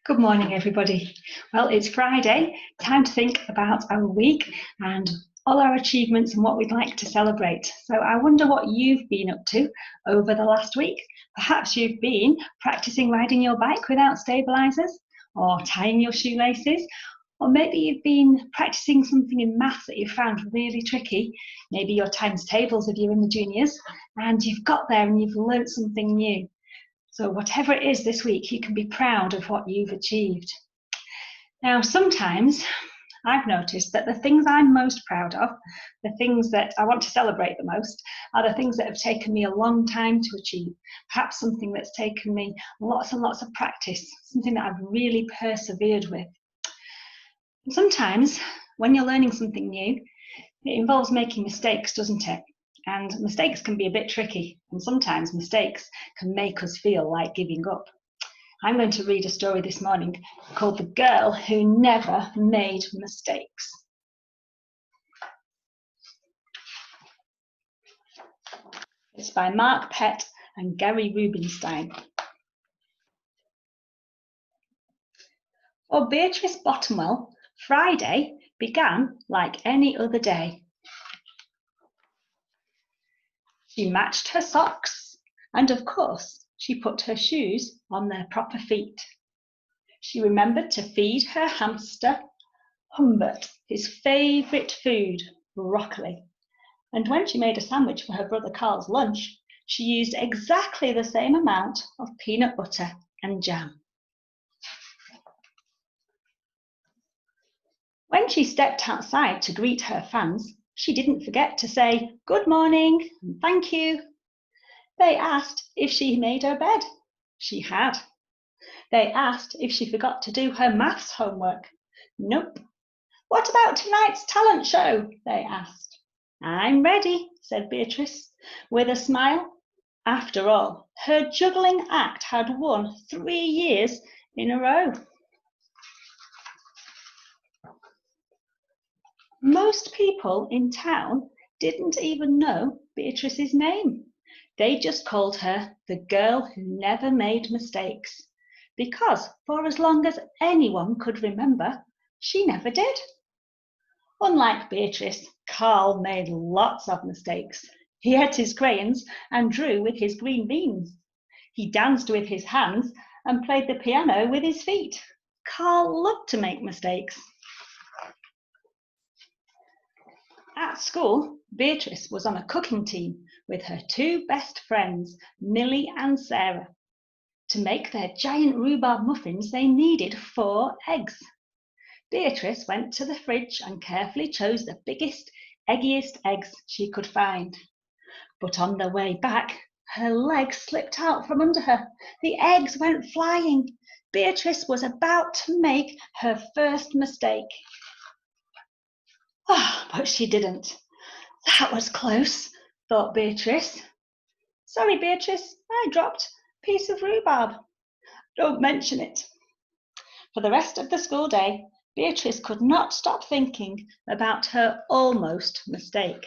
Good morning, everybody. Well, it's Friday, time to think about our week and all our achievements and what we'd like to celebrate. So I wonder what you've been up to over the last week. Perhaps you've been practicing riding your bike without stabilizers, or tying your shoelaces, or maybe you've been practicing something in maths that you found really tricky. Maybe your times tables if you're in the juniors, and you've got there and you've learnt something new. So whatever it is this week, you can be proud of what you've achieved. Now, sometimes I've noticed that the things I'm most proud of, the things that I want to celebrate the most, are the things that have taken me a long time to achieve. Perhaps something that's taken me lots and lots of practice, something that I've really persevered with. And sometimes when you're learning something new, it involves making mistakes, doesn't it? And mistakes can be a bit tricky, and sometimes mistakes can make us feel like giving up. I'm going to read a story this morning called The Girl Who Never Made Mistakes. It's by Mark Pett and Gary Rubinstein. For Beatrice Bottomwell, Friday began like any other day. She matched her socks, and of course, she put her shoes on their proper feet. She remembered to feed her hamster, Humbert, his favourite food, broccoli. And when she made a sandwich for her brother Carl's lunch, she used exactly the same amount of peanut butter and jam. When she stepped outside to greet her fans, she didn't forget to say good morning and thank you. They asked if she made her bed. She had. They asked if she forgot to do her maths homework. Nope. What about tonight's talent show? They asked. I'm ready, said Beatrice, with a smile. After all, her juggling act had won 3 years in a row. Most people in town didn't even know Beatrice's name. They just called her the girl who never made mistakes, because for as long as anyone could remember, she never did. Unlike Beatrice, Carl made lots of mistakes. He ate his crayons and drew with his green beans. He danced with his hands and played the piano with his feet. Carl loved to make mistakes. At school, Beatrice was on a cooking team with her 2 best friends, Millie and Sarah. To make their giant rhubarb muffins, they needed 4 eggs. Beatrice went to the fridge and carefully chose the biggest, eggiest eggs she could find. But on the way back, her legs slipped out from under her. The eggs went flying. Beatrice was about to make her first mistake. Oh, but she didn't. That was close, thought Beatrice. Sorry, Beatrice, I dropped a piece of rhubarb. Don't mention it. For the rest of the school day, Beatrice could not stop thinking about her almost mistake.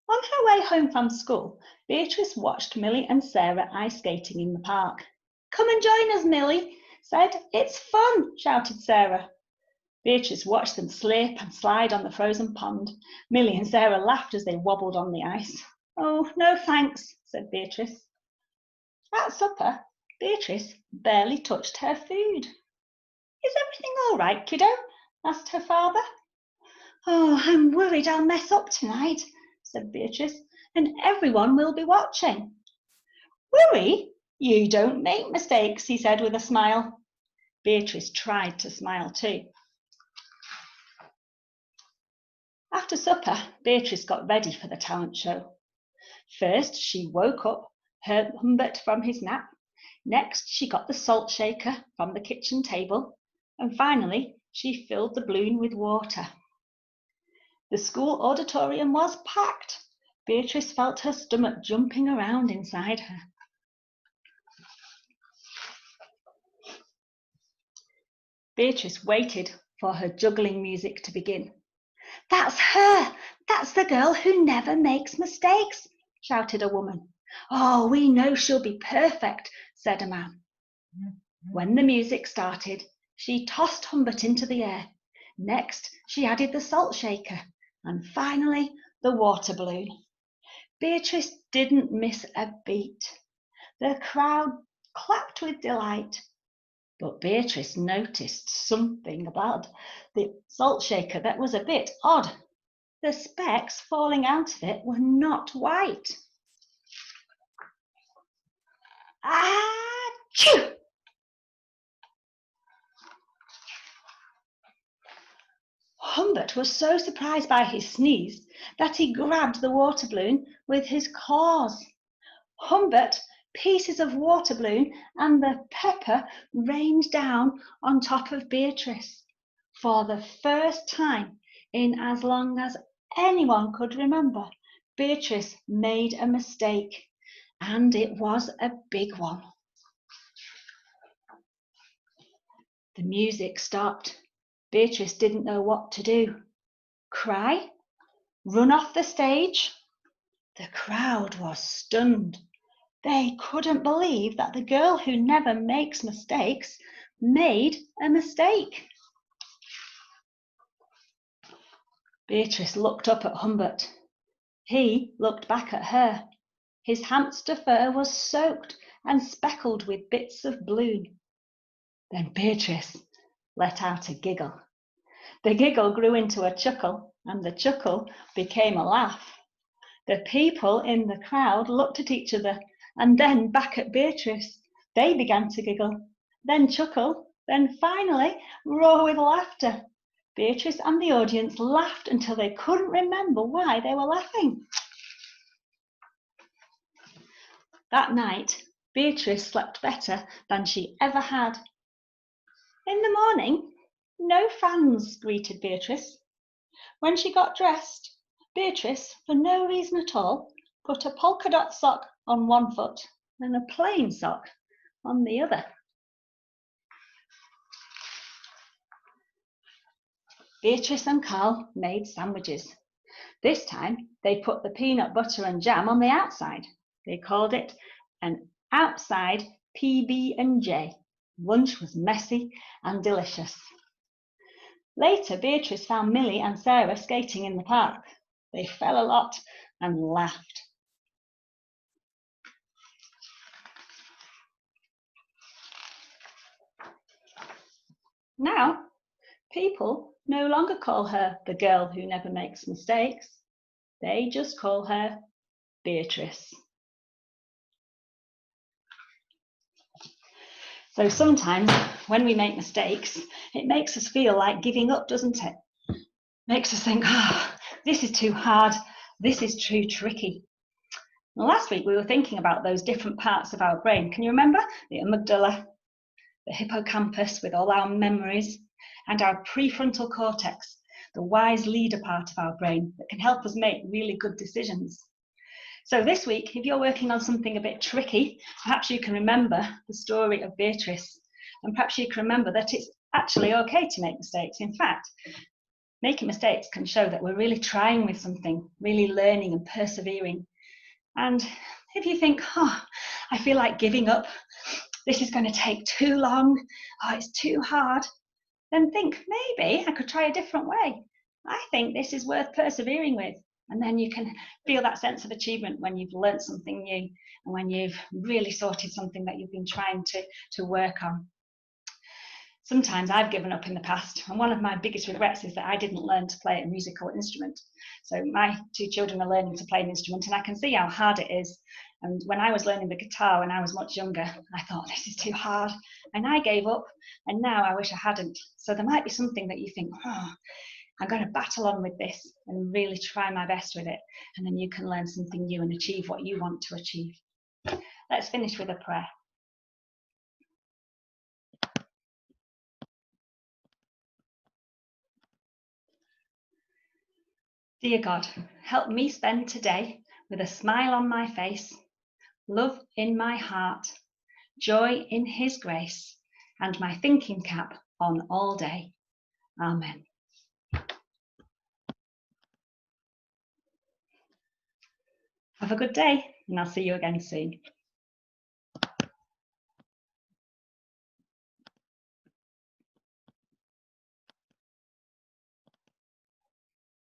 On her way home from school, Beatrice watched Millie and Sarah ice skating in the park. Come and join us, Millie said. It's fun, shouted Sarah. Beatrice watched them slip and slide on the frozen pond. Millie and Sarah laughed as they wobbled on the ice. Oh, no thanks, said Beatrice. At supper, Beatrice barely touched her food. Is everything all right, kiddo? Asked her father. Oh, I'm worried I'll mess up tonight, said Beatrice, and everyone will be watching. Worry? You don't make mistakes, he said with a smile. Beatrice tried to smile too. After supper, Beatrice got ready for the talent show. First, she woke up Humbert from his nap. Next, she got the salt shaker from the kitchen table. And finally, she filled the balloon with water. The school auditorium was packed. Beatrice felt her stomach jumping around inside her. Beatrice waited for her juggling music to begin. That's her! That's the girl who never makes mistakes, shouted a woman. Oh, we know she'll be perfect, said a man. When the music started, she tossed Humbert into the air. Next, she added the salt shaker, and finally, the water balloon. Beatrice didn't miss a beat. The crowd clapped with delight. But Beatrice noticed something about the salt shaker that was a bit odd. The specks falling out of it were not white. Achoo! Humbert was so surprised by his sneeze that he grabbed the water balloon with his claws. Humbert, pieces of water balloon, and the pepper rained down on top of Beatrice. For the first time in as long as anyone could remember, Beatrice made a mistake, and it was a big one. The music stopped. Beatrice didn't know what to do. Cry? Run off the stage? The crowd was stunned. They couldn't believe that the girl who never makes mistakes made a mistake. Beatrice looked up at Humbert. He looked back at her. His hamster fur was soaked and speckled with bits of balloon. Then Beatrice let out a giggle. The giggle grew into a chuckle, and the chuckle became a laugh. The people in the crowd looked at each other and then back at Beatrice. They began to giggle, then chuckle, then finally roar with laughter. Beatrice and the audience laughed until they couldn't remember why they were laughing. That night, Beatrice slept better than she ever had. In the morning, no fans greeted Beatrice. When she got dressed, Beatrice, for no reason at all, put a polka dot sock on one foot and a plain sock on the other. Beatrice and Carl made sandwiches. This time, they put the peanut butter and jam on the outside. They called it an outside PB&J. Lunch was messy and delicious. Later, Beatrice found Millie and Sarah skating in the park. They fell a lot and laughed. Now, people no longer call her the girl who never makes mistakes. They just call her Beatrice. So sometimes when we make mistakes, it makes us feel like giving up, doesn't it? Makes us think, this is too hard, this is too tricky. Well, last week we were thinking about those different parts of our brain. Can you remember? The amygdala, the hippocampus with all our memories, and our prefrontal cortex, the wise leader part of our brain that can help us make really good decisions. So this week, if you're working on something a bit tricky, perhaps you can remember the story of Beatrice, and perhaps you can remember that it's actually okay to make mistakes. In fact, making mistakes can show that we're really trying with something, really learning and persevering. And if you think, I feel like giving up, this is going to take too long, it's too hard, then think, maybe I could try a different way. I think this is worth persevering with. And then you can feel that sense of achievement when you've learned something new and when you've really sorted something that you've been trying to work on. Sometimes I've given up in the past, and one of my biggest regrets is that I didn't learn to play a musical instrument. So my two children are learning to play an instrument, and I can see how hard it is. And when I was learning the guitar when I was much younger, I thought, this is too hard, and I gave up, and now I wish I hadn't. So there might be something that you think, I'm going to battle on with this and really try my best with it, and then you can learn something new and achieve what you want to achieve. Let's finish with a prayer. Dear God, help me spend today with a smile on my face, love in my heart, joy in His grace, and my thinking cap on all day. Amen. Have a good day, and I'll see you again soon.